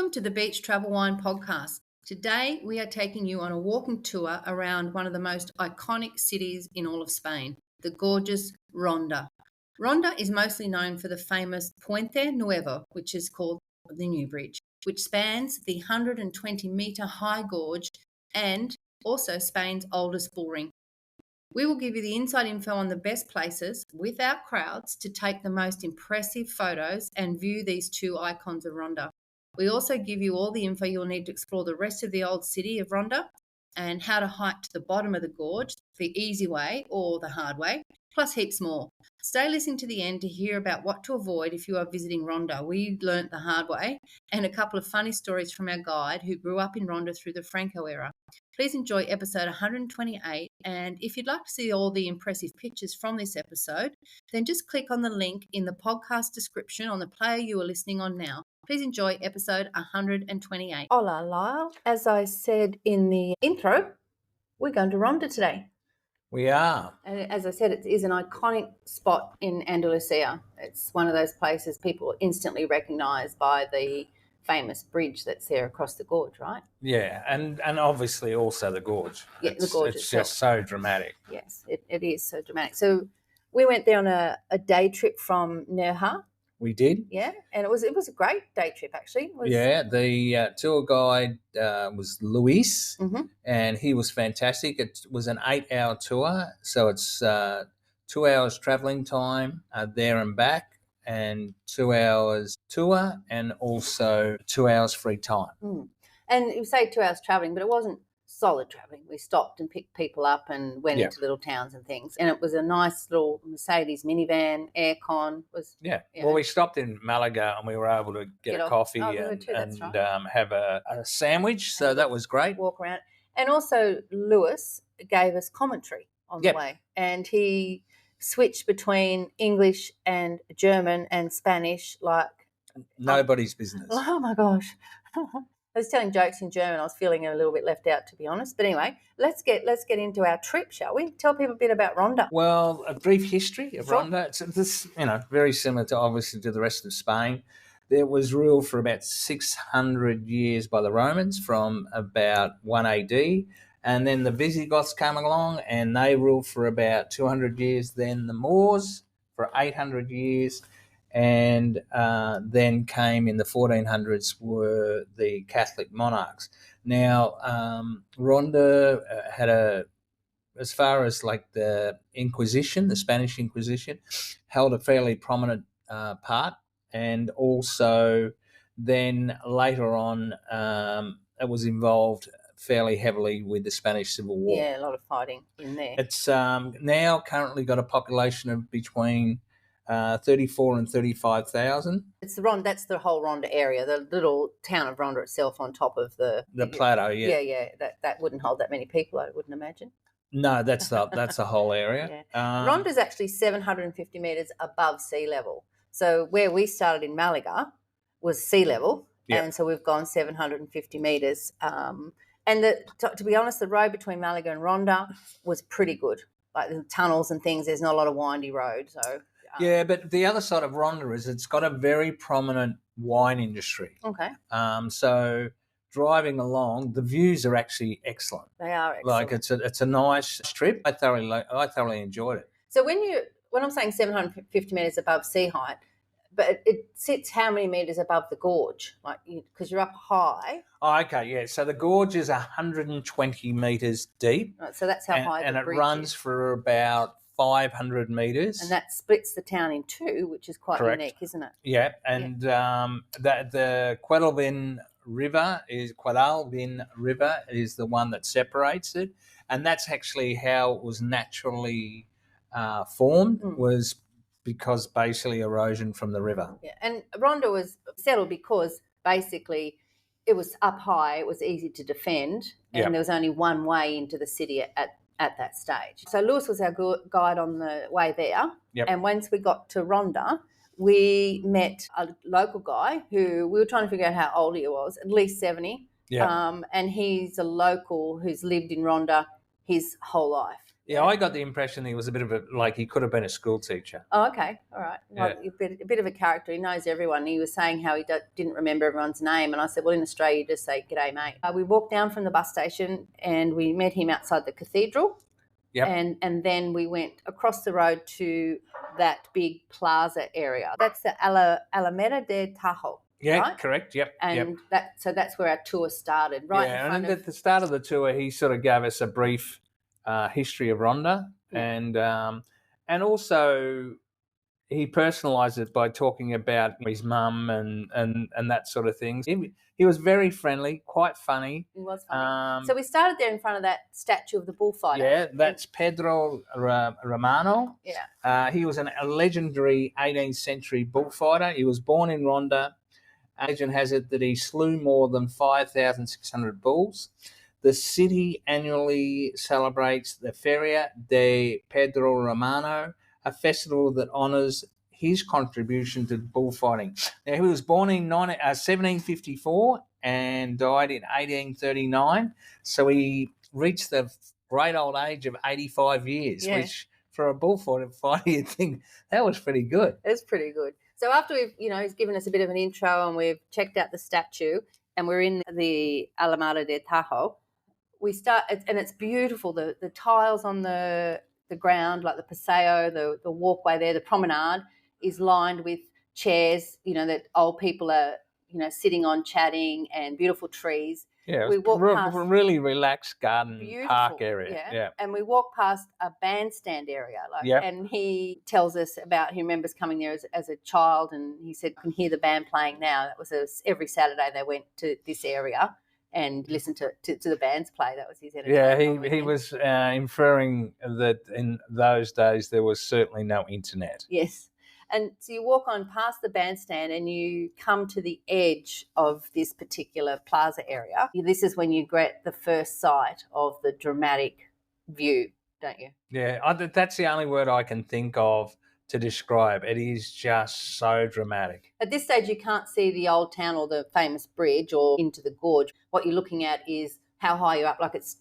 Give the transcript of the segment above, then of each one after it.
Welcome to the Beach Travel Wine Podcast. Today we are taking you on a walking tour around one of the most iconic cities in all of Spain, the gorgeous Ronda. Ronda is mostly known for the famous Puente Nuevo, which is called the New Bridge, which spans the 120-metre high gorge and also Spain's oldest bull ring. We will give you the inside info on the best places without crowds to take the most impressive photos and view these two icons of Ronda. We also give you all the info you'll need to explore the rest of the old city of Ronda and how to hike to the bottom of the gorge the easy way or the hard way, plus heaps more. Stay listening to the end to hear about what to avoid if you are visiting Ronda. We learnt the hard way, and a couple of funny stories from our guide who grew up in Ronda through the Franco era. Please enjoy episode 128, and if you'd like to see all the impressive pictures from this episode, then just click on the link in the podcast description on the player you are listening on now. Please enjoy episode 128. Hola, Lyle. As I said in the intro, we're going to Ronda today. We are. And as I said, it is an iconic spot in Andalucia. It's one of those places people instantly recognise by the famous bridge that's there across the gorge, right? Yeah, and obviously also the gorge. Yeah, the gorge It's itself. just so dramatic. Yes, it is so dramatic. So we went there on a day trip from Nerja. We did. Yeah, and it was a great day trip actually. Yeah, the tour guide was Luis, and he was fantastic. It was an 8-hour tour, so it's 2 hours travelling time there and back, and 2 hours tour, and also 2 hours free time. And you say 2 hours travelling, but it wasn't solid travelling. We stopped and picked people up and went into little towns and things. And it was a nice little Mercedes minivan, aircon. Well, we stopped in Malaga and we were able to get a coffee and have a sandwich. So that was great. Walk around. And also Lewis gave us commentary on the way. And he switched between English and German and Spanish like nobody's business. Oh, my gosh. I was telling jokes in German. I was feeling a little bit left out, to be honest. But anyway, let's get into our trip, shall we? Tell people a bit about Ronda. Well, a brief history of Ronda. It's this, very similar to obviously to the rest of Spain. There was rule for about 600 years by the Romans from about 1 AD, and then the Visigoths came along and they ruled for about 200 years. Then the Moors for 800 years. And then came in the 1400s were the Catholic monarchs. Now, Ronda had as far as like the Inquisition, the Spanish Inquisition, held a fairly prominent part. And also then later on, it was involved fairly heavily with the Spanish Civil War. Yeah, a lot of fighting in there. It's now currently got a population of between 34 and 35,000. It's the Ronda. That's the whole Ronda area, the little town of Ronda itself on top of the plateau. Yeah, yeah. That wouldn't hold that many people, I wouldn't imagine. No, that's the whole area. Yeah. Ronda's actually 750 metres above sea level. So where we started in Malaga was sea level, and so we've gone 750 metres. And to be honest, the road between Malaga and Ronda was pretty good. Like the tunnels and things, there's not a lot of windy road, so. Yeah, but the other side of Ronda is it's got a very prominent wine industry. Okay. So driving along, the views are actually excellent. They are excellent. Like it's a nice trip. I thoroughly enjoyed it. So when I'm saying 750 metres above sea height, but it sits how many metres above the gorge? Like because you're up high. Oh, okay, yeah. So the gorge is 120 metres deep. Right, so that's how high the bridge is. And it runs for about 500 metres. And that splits the town in two, which is quite unique, isn't it? Yeah, and the Guadalvin River is the one that separates it, and that's actually how it was naturally formed, was because basically erosion from the river. Yeah, and Ronda was settled because basically it was up high, it was easy to defend, and there was only one way into the city at that stage. So Lewis was our guide on the way there. And once we got to Ronda, we met a local guy who we were trying to figure out how old he was, at least 70. And he's a local who's lived in Ronda his whole life. Yeah, I got the impression he was a bit of he could have been a school teacher. Oh, okay. All right. Well, Yeah. a bit of a character. He knows everyone. He was saying how he didn't remember everyone's name. And I said, well, in Australia, you just say, g'day, mate. We walked down from the bus station and we met him outside the cathedral. Yep. And then we went across the road to that big plaza area. That's the Alameda de Tahoe. Yeah, right? correct. Yep. And that's where our tour started. And at the start of the tour, he sort of gave us a brief history of Ronda, and also he personalised it by talking about his mum and that sort of thing. He was very friendly, quite funny. He was funny. So we started there in front of that statue of the bullfighter. Yeah, that's Pedro Romano. Yeah. He was a legendary 18th century bullfighter. He was born in Ronda. Legend has it that he slew more than 5,600 bulls. The city annually celebrates the Feria de Pedro Romano, a festival that honours his contribution to bullfighting. Now, he was born in 1754 and died in 1839, so he reached the great old age of 85 years, which for a bullfighter, you'd think that was pretty good. It's pretty good. So after he's given us a bit of an intro and we've checked out the statue and we're in the Alameda de Tahoe, we start, and it's beautiful. The tiles on the ground, like the paseo, the walkway there, the promenade is lined with chairs, that old people are, sitting on, chatting, and beautiful trees. Yeah, we walk past really relaxed garden park area. Yeah. And we walk past a bandstand area. And he tells us about, he remembers coming there as a child, and he said, I can hear the band playing now. That was every Saturday they went to this area and listened to the bands play. That was his entertainment. Yeah, he was inferring that in those days there was certainly no internet. Yes. And so you walk on past the bandstand and you come to the edge of this particular plaza area. This is when you get the first sight of the dramatic view, don't you? Yeah, that's the only word I can think of to describe. It is just so dramatic. At this stage, you can't see the old town or the famous bridge or into the gorge. What you're looking at is how high you're up. Like it's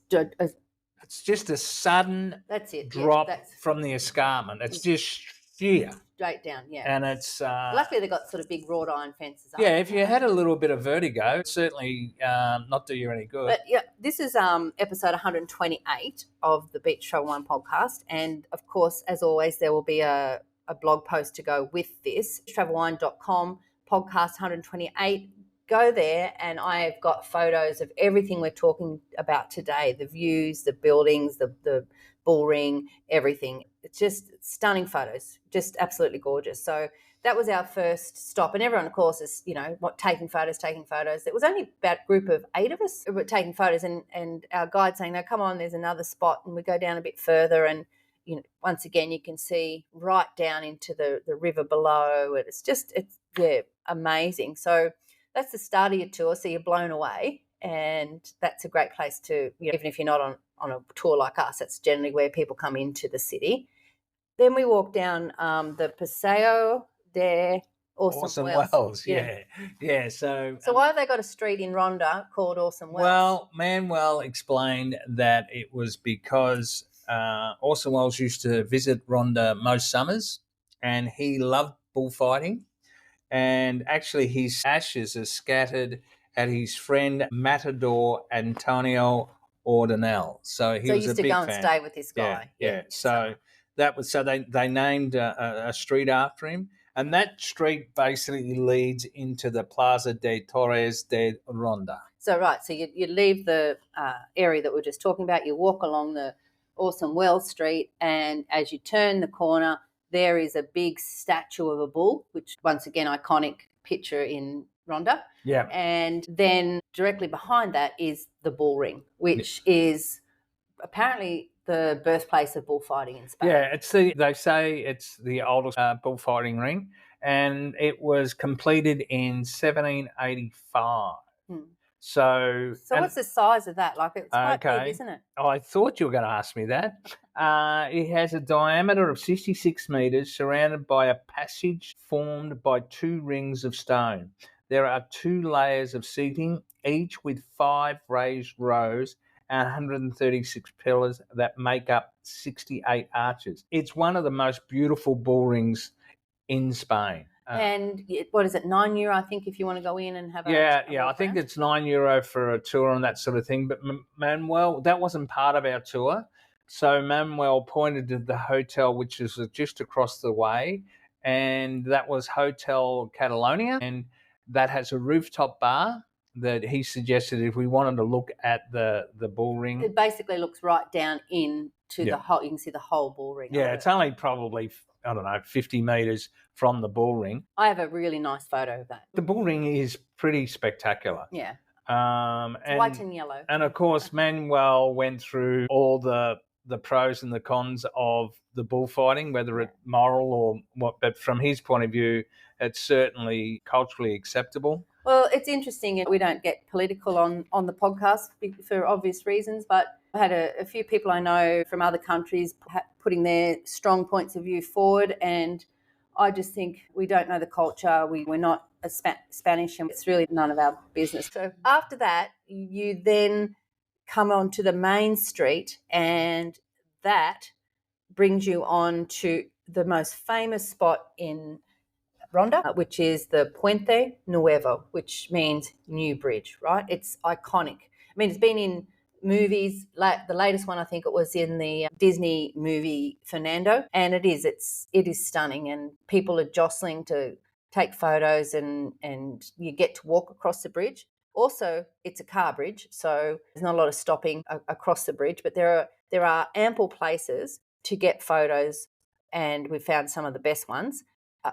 just a sudden drop from the escarpment. It's just sheer. Straight down, yeah. And it's... luckily, they've got sort of big wrought iron fences up. Yeah, if you had a little bit of vertigo, it'd certainly not do you any good. But yeah, this is episode 128 of the Beach Travel One podcast. And of course, as always, there will be a blog post to go with this. Travelwine.com, podcast 128. Go there and I've got photos of everything we're talking about today, the views, the buildings, the bull ring, everything. It's just stunning photos, just absolutely gorgeous. So that was our first stop. And everyone, of course, is, taking photos. It was only about a group of 8 of us who were taking photos and our guide saying, no, come on, there's another spot. And we go down a bit further and, once again, you can see right down into the river below. It's amazing. So that's the start of your tour. So you're blown away. And that's a great place to, even if you're not on a tour like us, that's generally where people come into the city. Then we walk down the Paseo de Awesome Wells. Yeah. So why have they got a street in Ronda called Awesome Wells? Well, Manuel explained that it was because Awesome Wells used to visit Ronda most summers, and he loved bullfighting. And actually, his ashes are scattered at his friend Matador Antonio Ordonel. So he was used a big to go fan. And stay with this guy. Yeah. So they named a street after him, and that street basically leads into the Plaza de Torres de Ronda. So you leave the area that we were just talking about. You walk along the Awesome Wells Street, and as you turn the corner, there is a big statue of a bull, which once again iconic picture in Ronda. Yeah. And then directly behind that is the bull ring, which is apparently the birthplace of bullfighting in Spain. Yeah, they say it's the oldest bullfighting ring, and it was completed in 1785. So what's the size of that? Like, it's quite big, isn't it? I thought you were going to ask me that. It has a diameter of 66 metres, surrounded by a passage formed by 2 rings of stone. There are 2 layers of seating, each with 5 raised rows, and 136 pillars that make up 68 arches. It's one of the most beautiful bull rings in Spain. And what is it, €9, I think, if you want to go in and have I think it's €9 for a tour and that sort of thing. But Manuel, that wasn't part of our tour. So Manuel pointed to the hotel, which is just across the way, and that was Hotel Catalonia, and that has a rooftop bar that he suggested if we wanted to look at the bull ring. It basically looks right down into the whole, you can see the whole bull ring. Yeah, it's only probably, 50 metres from the bull ring. I have a really nice photo of that. The bull ring is pretty spectacular. Yeah. It's white and yellow. And of course, Manuel went through all the pros and the cons of the bullfighting, whether it's moral or what, but from his point of view, it's certainly culturally acceptable. Well, it's interesting. We don't get political on the podcast for obvious reasons, but I had a few people I know from other countries putting their strong points of view forward, and I just think we don't know the culture. We're not Spanish, and it's really none of our business. So after that, you then come onto the main street, and that brings you on to the most famous spot in Ronda, which is the Puente Nuevo, which means new bridge, right? It's iconic. I mean, it's been in movies. The latest one, I think it was in the Disney movie Fernando, and it is stunning, and people are jostling to take photos, and you get to walk across the bridge. Also, it's a car bridge, so there's not a lot of stopping across the bridge, but there are ample places to get photos, and we've found some of the best ones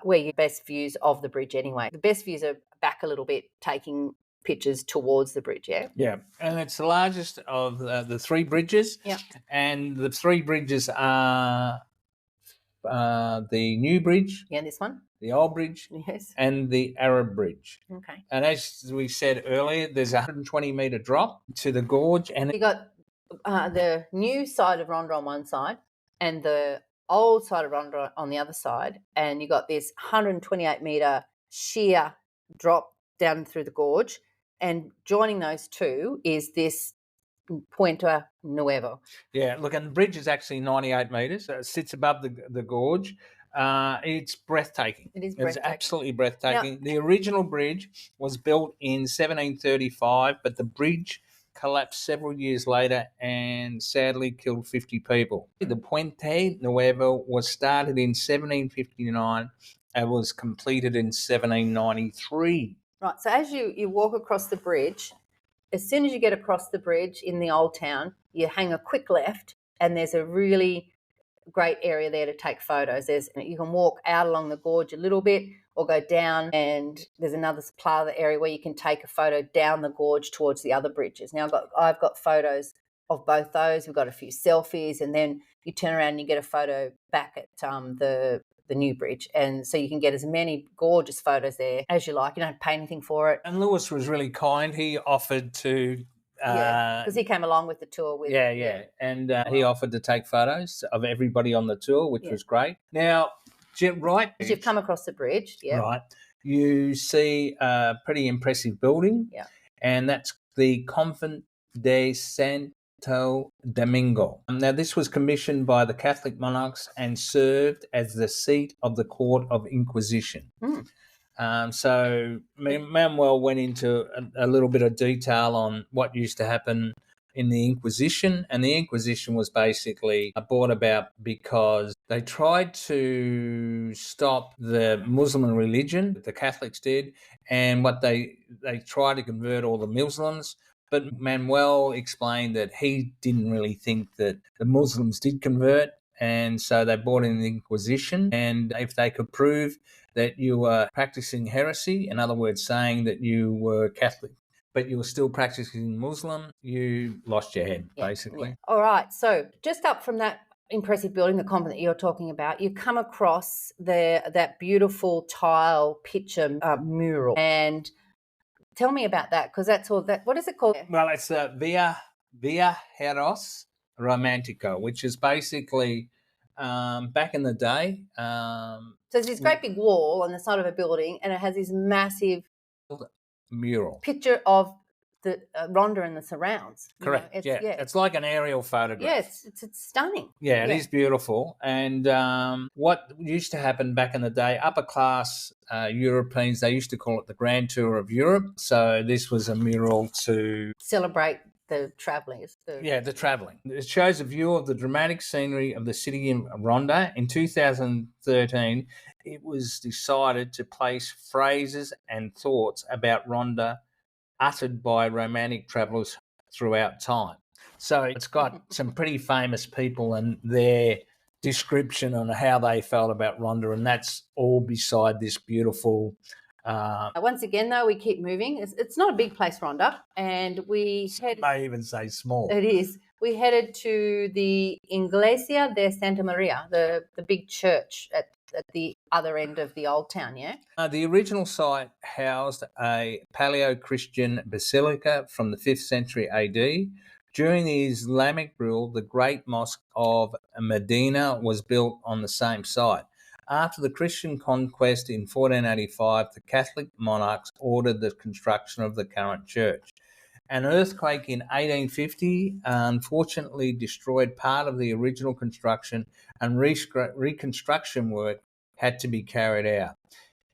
where you best views of the bridge anyway. The best views are back a little bit, taking pictures towards the bridge, Yeah, and it's the largest of the three bridges. Yeah. And the three bridges are the new bridge. Yeah, this one. The old bridge. Yes. And the Arab bridge. Okay. And as we said earlier, there's a 120-metre drop to the gorge. And you got the new side of Ronda on one side and the old side of Ronda on the other side, and you got this 128-metre sheer drop down through the gorge, and joining those two is this Puente Nuevo. Yeah, look, and the bridge is actually 98 metres. It sits above the gorge. It's breathtaking. It is breathtaking. It's absolutely breathtaking. Now, the original bridge was built in 1735, but the bridge collapsed several years later and sadly killed 50 people. The Puente Nuevo was started in 1759 and was completed in 1793. Right, so as you walk across the bridge, as soon as you get across the bridge in the old town, you hang a quick left, and there's a really great area there to take photos. You can walk out along the gorge a little bit or go down, and there's another plaza area where you can take a photo down the gorge towards the other bridges. Now I've got photos of both those. We've got a few selfies, and then you turn around and you get a photo back at the new bridge, and so you can get as many gorgeous photos there as you like. You don't have to pay anything for it. And Lewis was really kind. He offered to because he came along with the tour with and he offered to take photos of everybody on the tour, which was great. Now, right as you've come across the bridge, right, you see a pretty impressive building, and that's the Convent de Santo Domingo. Now, this was commissioned by the Catholic monarchs and served as the seat of the Court of Inquisition. So Manuel went into a little bit of detail on what used to happen in the Inquisition, and the Inquisition was basically brought about because they tried to stop the Muslim religion, the Catholics did, and what they tried to convert all the Muslims. But Manuel explained that he didn't really think that the Muslims did convert, and so they brought in the Inquisition, and if they could prove that you were practicing heresy, in other words, saying that you were Catholic, but you were still practicing Muslim, you lost your head, basically. Yeah. All right. So just up from that impressive building, the convent that you're talking about, you come across that beautiful tile picture mural. And tell me about that, because that's all that. What is it called? Well, it's Via Heros Romantico, which is basically back in the day. So there's this great big wall on the side of a building, and it has this massive mural picture of the Ronda and the surrounds. Correct. It's like an aerial photograph. Yes, it's stunning. Yeah, it is beautiful. And what used to happen back in the day, upper class Europeans, they used to call it the Grand Tour of Europe. So this was a mural to celebrate the travellers. The travelling. It shows a view of the dramatic scenery of the city of Ronda. In 2013, it was decided to place phrases and thoughts about Ronda uttered by romantic travellers throughout time. So it's got some pretty famous people and their description on how they felt about Ronda, and that's all beside this beautiful... Once again, though, we keep moving. It's not a big place, Ronda, and we may even say small. It is. We headed to the Iglesia de Santa Maria, the big church at the other end of the old town, yeah? The original site housed a Paleo-Christian basilica from the 5th century AD. During the Islamic rule, the Great Mosque of Medina was built on the same site. After the Christian conquest in 1485, the Catholic monarchs ordered the construction of the current church. An earthquake in 1850 unfortunately destroyed part of the original construction, and reconstruction work had to be carried out.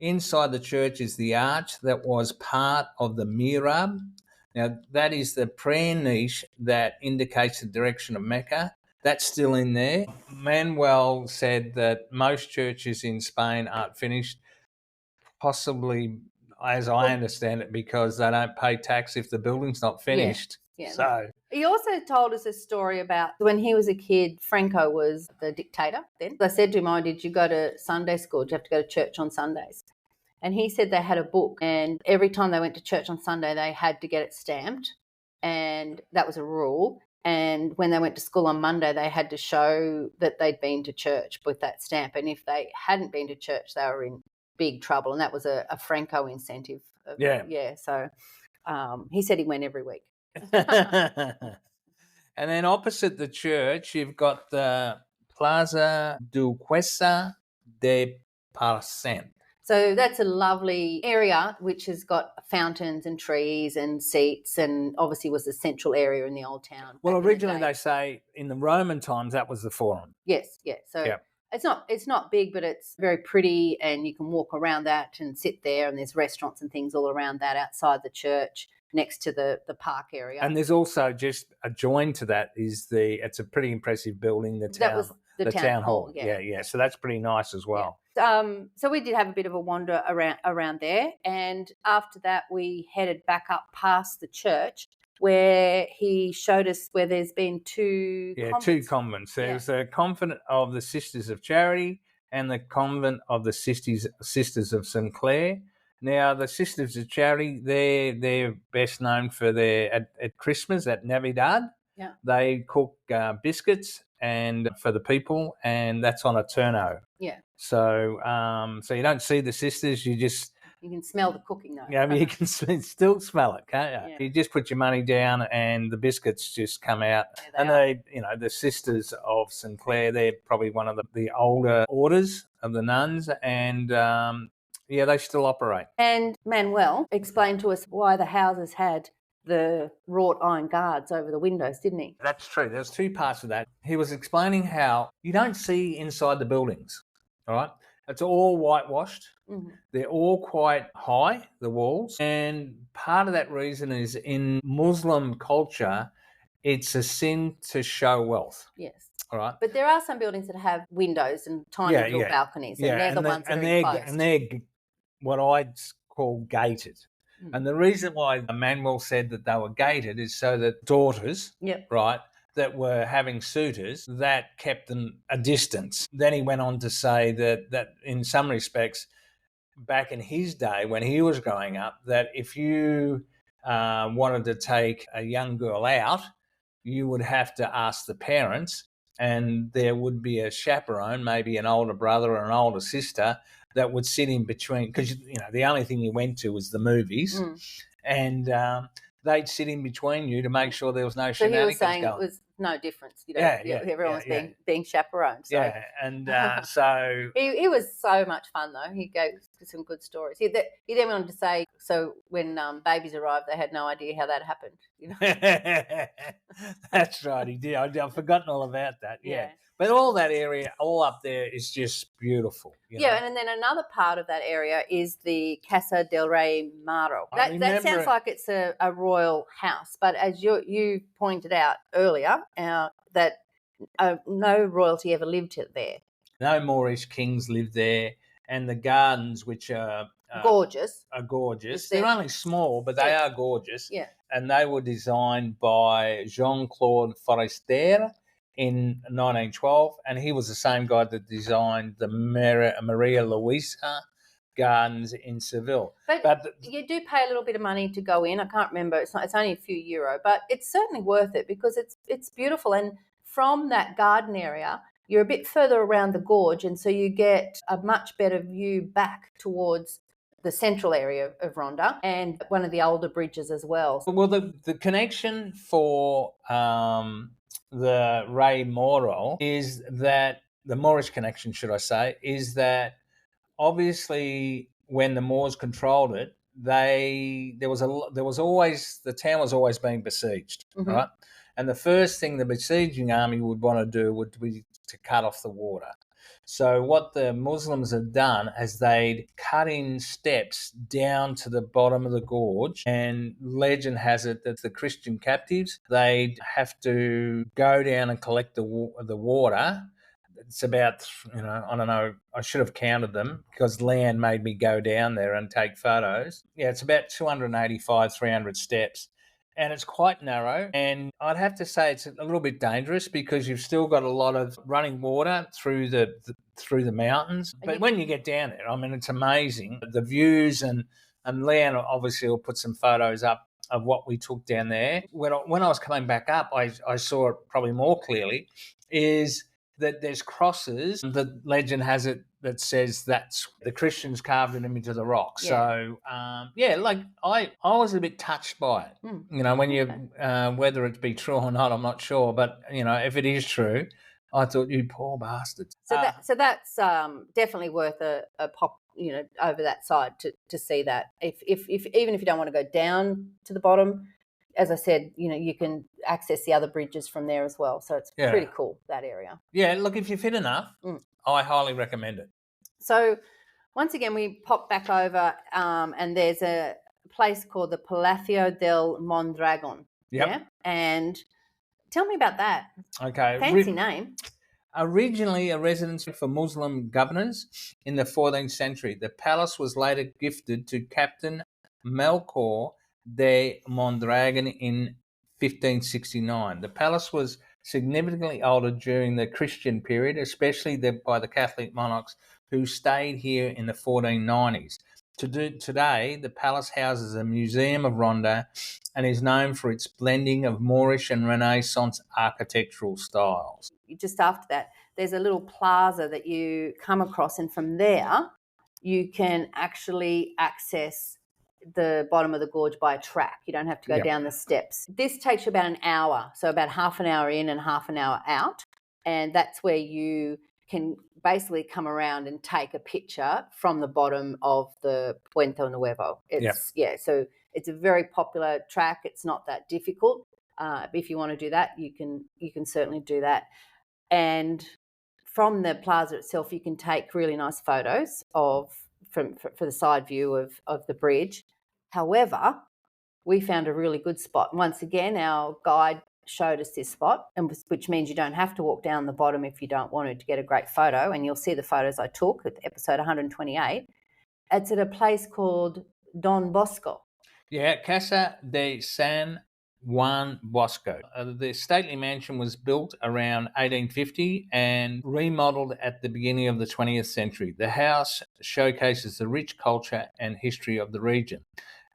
Inside the church is the arch that was part of the mihrab. Now, that is the prayer niche that indicates the direction of Mecca. That's still in there. Manuel said that most churches in Spain aren't finished, possibly, as I understand it, because they don't pay tax if the building's not finished. He also told us a story about when he was a kid, Franco was the dictator then. I said to him, did you go to Sunday school? Do you have to go to church on Sundays? And he said they had a book, and every time they went to church on Sunday, they had to get it stamped, and that was a rule. And when they went to school on Monday, they had to show that they'd been to church with that stamp. And if they hadn't been to church, they were in big trouble. And that was a Franco incentive. So he said he went every week. And then opposite the church, you've got the Plaza Duquesa de Parcent. So that's a lovely area which has got fountains and trees and seats, and obviously was the central area in the old town. Well, originally they say in the Roman times that was the Forum. Yes, yeah. So it's not big, but it's very pretty, and you can walk around that and sit there, and there's restaurants and things all around that outside the church next to the park area. And there's also just adjoined to that is it's a pretty impressive building, the town hall. Yeah. So that's pretty nice as well. Yeah. So we did have a bit of a wander around there, and after that we headed back up past the church where he showed us where there's been two convents. There's a convent of the Sisters of Charity and the convent of the Sisters of St. Clair. Now, the Sisters of Charity, they're best known for at Christmas, at Navidad. Yeah. They cook biscuits and for the people, and that's on a turno. Yeah. So you don't see the sisters, you can smell the cooking though. Yeah, you can still smell it, can't you? Yeah. You just put your money down and the biscuits just come out. The Sisters of St. Clair, they're probably one of the older orders of the nuns, and they still operate. And Manuel explained to us why the houses had the wrought iron guards over the windows, didn't he? That's true. There's two parts of that. He was explaining how you don't see inside the buildings, all right? It's all whitewashed. Mm-hmm. They're all quite high, the walls. And part of that reason is in Muslim culture, it's a sin to show wealth. Yes. All right. But there are some buildings that have windows and tiny little balconies, and they're the ones that are enclosed. And they're what I'd call gated. And the reason why Manuel said that they were gated is so that daughters, right, that were having suitors, that kept them a distance. Then he went on to say that in some respects, back in his day when he was growing up, that if you wanted to take a young girl out, you would have to ask the parents, and there would be a chaperone, maybe an older brother or an older sister, that would sit in between, because the only thing you went to was the movies, and they'd sit in between you to make sure there was no shenanigans going. So he was saying it was no difference. Everyone was being chaperoned. So. Yeah, and so he was so much fun though. He gave some good stories. He then went on to say, so when babies arrived, they had no idea how that happened. That's right. He did. I've forgotten all about that. Yeah. But all that area, all up there, is just beautiful. And then another part of that area is the Casa del Rey Maro. That sounds like it's a royal house, but as you pointed out earlier, that no royalty ever lived there. No Moorish kings lived there, and the gardens, which are gorgeous. They're only small, but they are gorgeous. Yeah. And they were designed by Jean-Claude Forestier in 1912, and he was the same guy that designed the Maria Luisa gardens in Seville. But you do pay a little bit of money to go in. I can't remember. It's only a few euro, but it's certainly worth it because it's beautiful. And from that garden area, you're a bit further around the gorge, and so you get a much better view back towards the central area of Ronda and one of the older bridges as well. Well, the connection for the Rey Moro is that the Moorish connection, should I say, is that obviously when the Moors controlled it, the town was always being besieged, right? And the first thing the besieging army would want to do would be to cut off the water. So what the Muslims have done is they'd cut in steps down to the bottom of the gorge, and legend has it that the Christian captives, they'd have to go down and collect the water. It's about, I don't know, I should have counted them because Leanne made me go down there and take photos. Yeah, it's about 285, 300 steps. And it's quite narrow, and I'd have to say it's a little bit dangerous because you've still got a lot of running water through the mountains. But when you get down there, I mean, it's amazing. The views, and Leanne obviously will put some photos up of what we took down there. When I was coming back up, I saw it probably more clearly, is that there's crosses. The legend has it that says that's the Christians carved them into the rock. Yeah. So, I was a bit touched by it. When you, whether it be true or not, I'm not sure. But, if it is true, I thought, you poor bastards. So that's definitely worth a pop, over that side to see that. If even if you don't want to go down to the bottom, as I said, you can access the other bridges from there as well. So it's pretty cool, that area. Yeah, look, if you're fit enough, I highly recommend it. So once again, we pop back over and there's a place called the Palacio del Mondragon. Yep. Yeah. And tell me about that. Okay. Fancy name. Originally a residence for Muslim governors in the 14th century, the palace was later gifted to Captain Melchor de Mondragon in 1569. The palace was significantly altered during the Christian period, especially by the Catholic monarchs who stayed here in the 1490s. Today, the palace houses a museum of Ronda and is known for its blending of Moorish and Renaissance architectural styles. Just after that, there's a little plaza that you come across, and from there you can actually access the bottom of the gorge by a track. You don't have to go down the steps. This takes you about an hour, so about half an hour in and half an hour out, and that's where you can basically come around and take a picture from the bottom of the Puente Nuevo. So it's a very popular track. It's not that difficult. If you want to do that, you can certainly do that. And from the plaza itself, you can take really nice photos for the side view of the bridge. However, we found a really good spot. Once again, our guide showed us this spot, which means you don't have to walk down the bottom if you don't want to get a great photo. And you'll see the photos I took at episode 128. It's at a place called Don Bosco. Yeah, Casa de San Juan Bosco. The stately mansion was built around 1850 and remodeled at the beginning of the 20th century. The house showcases the rich culture and history of the region.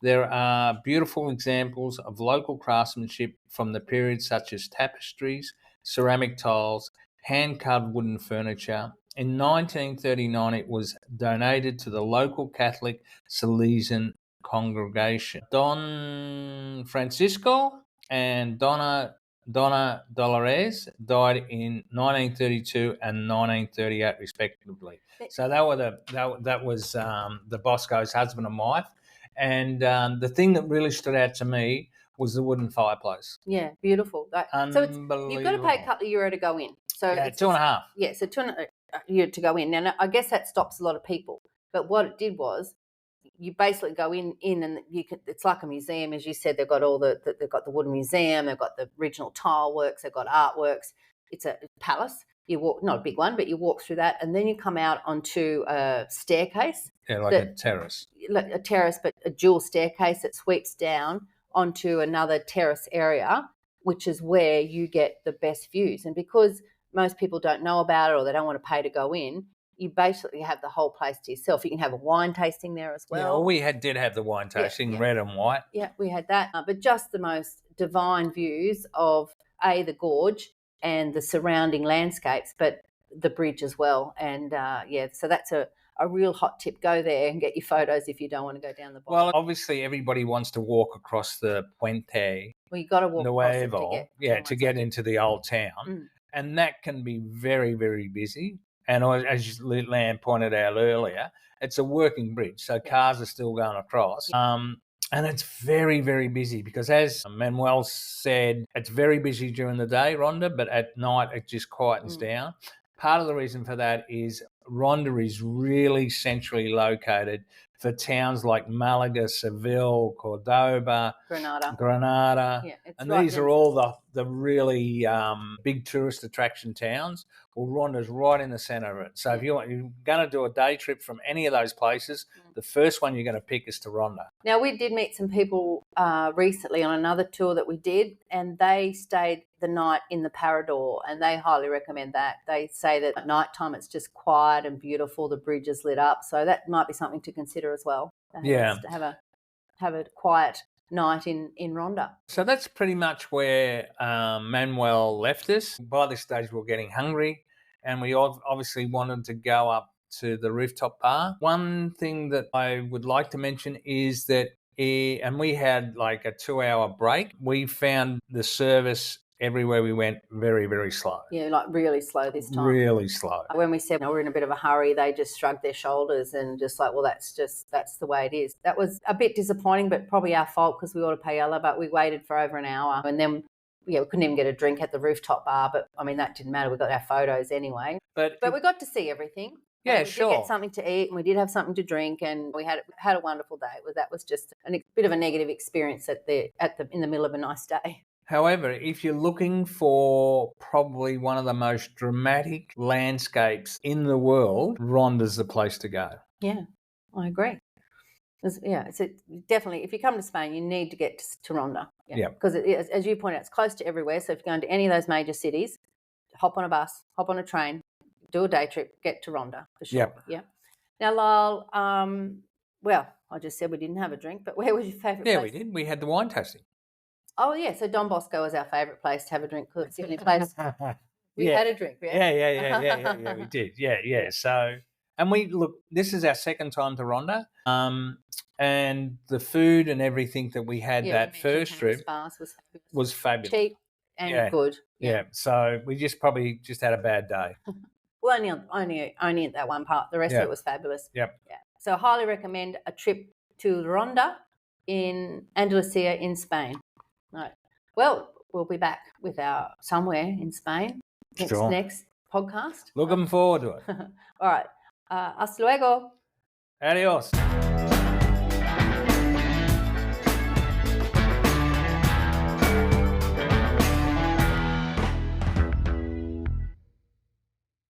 There are beautiful examples of local craftsmanship from the period, such as tapestries, ceramic tiles, hand-carved wooden furniture. In 1939, it was donated to the local Catholic Salesian congregation. Don Francisco and Donna Donna Dolores died in 1932 and 1938, respectively. So that was the Bosco's husband and wife. And the thing that really stood out to me was the wooden fireplace. Yeah, beautiful. So you've got to pay a couple of euro to go in. So yeah, it's 2.5. Yeah, so 2.5 euro to go in. Now, I guess that stops a lot of people. But what it did was, you basically go in and it's like a museum, as you said. They've got they've got the wooden museum, they've got the original tile works, they've got artworks. It's a palace. You walk, not a big one, but you walk through that, and then you come out onto a staircase. Yeah, like a terrace. Like a terrace, but a dual staircase that sweeps down onto another terrace area, which is where you get the best views. And because most people don't know about it, or they don't want to pay to go in, you basically have the whole place to yourself. You can have a wine tasting there as well. Yeah, well, we did have the wine tasting, red and white. Yeah, we had that. But just the most divine views of the gorge and the surrounding landscapes, but the bridge as well. And so that's a real hot tip. Go there and get your photos if you don't want to go down the bottom. Well, obviously everybody wants to walk across the Puente. Well, you got to walk across it to get into the old town. And that can be very, very busy. And as Lan pointed out earlier, it's a working bridge, so cars are still going across. And it's very, very busy because, as Manuel said, it's very busy during the day, Ronda, but at night it just quietens down. Part of the reason for that is Ronda is really centrally located for towns like Malaga, Seville, Cordoba, Granada. Yeah, and these are all the really big tourist attraction towns. Well, Ronda's right in the centre of it. So if you're going to do a day trip from any of those places, the first one you're going to pick is to Ronda. Now, we did meet some people recently on another tour that we did, and they stayed the night in the Parador, and they highly recommend that. They say that at night time it's just quiet and beautiful. The bridge is lit up, so that might be something to consider as well. To have a quiet night in Ronda. So that's pretty much where Manuel left us. By this stage, we were getting hungry, and we obviously wanted to go up to the rooftop bar. One thing that I would like to mention is that, and we had like a 2-hour break, we found the service everywhere we went very, very slow. Yeah, like really slow this time. Really slow. When we said we're in a bit of a hurry, they just shrugged their shoulders and just like, well, that's the way it is. That was a bit disappointing, but probably our fault because we ought to pay Ella, but we waited for over an hour, and then we couldn't even get a drink at the rooftop bar. But I mean, that didn't matter. We got our photos anyway. But we got to see everything. Yeah, we sure. We did get something to eat, and we did have something to drink, and we had a wonderful day. That was just a bit of a negative experience in the middle of a nice day. However, if you're looking for probably one of the most dramatic landscapes in the world, Ronda's the place to go. Yeah, I agree. It's definitely, if you come to Spain, you need to get to Ronda. Yeah. Because as you point out, it's close to everywhere. So if you're going to any of those major cities, hop on a bus, hop on a train, do a day trip, get to Ronda for sure. Yeah. Now, Lyle, I just said we didn't have a drink, but where was your favourite place? Yeah, we did. We had the wine tasting. Oh, yeah. So Don Bosco was our favourite place to have a drink because it's the only place we had a drink. Yeah, we did. Yeah. So, and this is our second time to Ronda. And the food and everything that we had that first trip was fabulous. Cheap and good. Yeah. So we probably had a bad day. Well, only at that one part. The rest of it was fabulous. Yep. Yeah. So highly recommend a trip to Ronda in Andalucia in Spain. Right. Well, we'll be back with our somewhere in Spain next podcast. Looking forward to it. All right. Hasta luego. Adios.